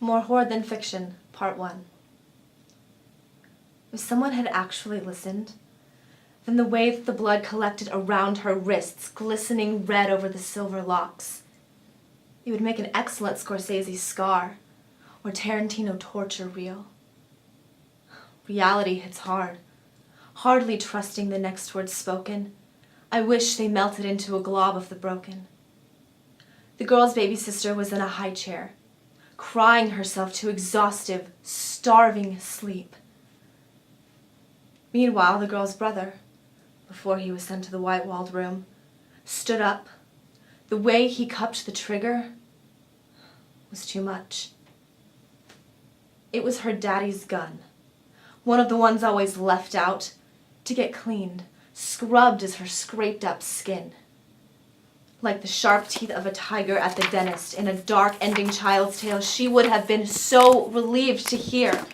More Horrid Than Fiction, Part 1. If someone had actually listened, then the way that the blood collected around her wrists, glistening red over the silver locks, it would make an excellent Scorsese scar or Tarantino torture reel. Reality hits hard, hardly trusting the next words spoken. I wish they melted into a glob of the broken. The girl's baby sister was in a high chair, crying herself to exhaustive, starving sleep. Meanwhile, the girl's brother, before he was sent to the white-walled room, stood up. The way he cupped the trigger was too much. It was her daddy's gun, one of the ones always left out, to get cleaned, scrubbed as her scraped-up skin. Like the sharp teeth of a tiger at the dentist in a dark-ending child's tale, she would have been so relieved to hear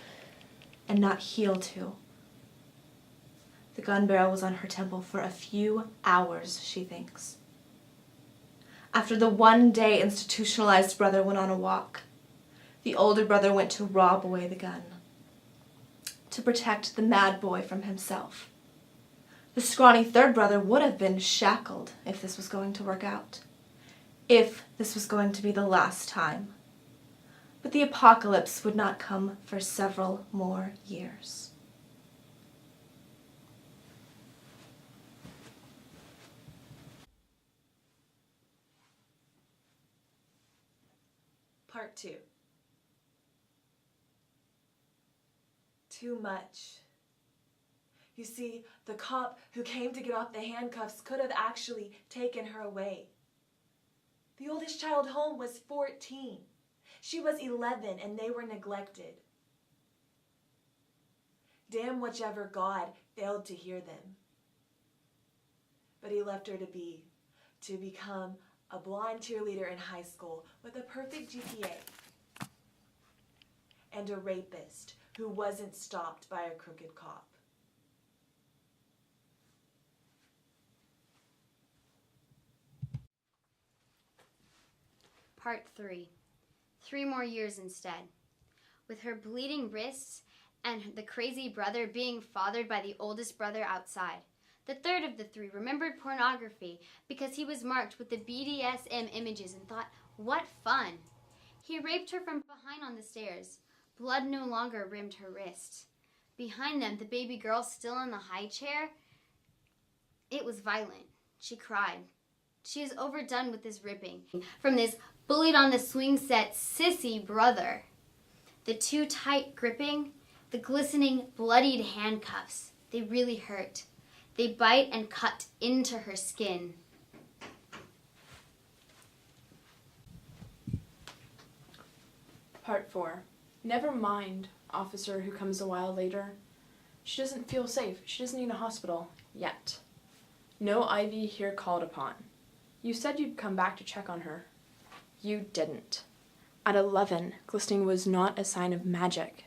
and not heal to. The gun barrel was on her temple for a few hours, she thinks. After the one-day institutionalized brother went on a walk, the older brother went to rob away the gun, to protect the mad boy from himself. The scrawny third brother would have been shackled if this was going to work out, if this was going to be the last time. But the apocalypse would not come for several more years. Part 2. Too much. You see, the cop who came to get off the handcuffs could have actually taken her away. The oldest child home was 14. She was 11 and they were neglected. Damn whichever God failed to hear them. But he left her to become a blonde cheerleader in high school with a perfect GPA. And a rapist who wasn't stopped by a crooked cop. Part 3. 3 more years instead. With her bleeding wrists and the crazy brother being fathered by the oldest brother outside. The third of the 3 remembered pornography because he was marked with the BDSM images and thought, what fun. He raped her from behind on the stairs. Blood no longer rimmed her wrist. Behind them, the baby girl still in the high chair. It was violent. She cried. She is overdone with this ripping from this bullied on the swing set sissy brother. The too tight gripping, the glistening bloodied handcuffs, they really hurt. They bite and cut into her skin. Part 4. Never mind, officer who comes a while later. She doesn't feel safe. She doesn't need a hospital. Yet. No IV here called upon. You said you'd come back to check on her. You didn't. At 11, glistening was not a sign of magic.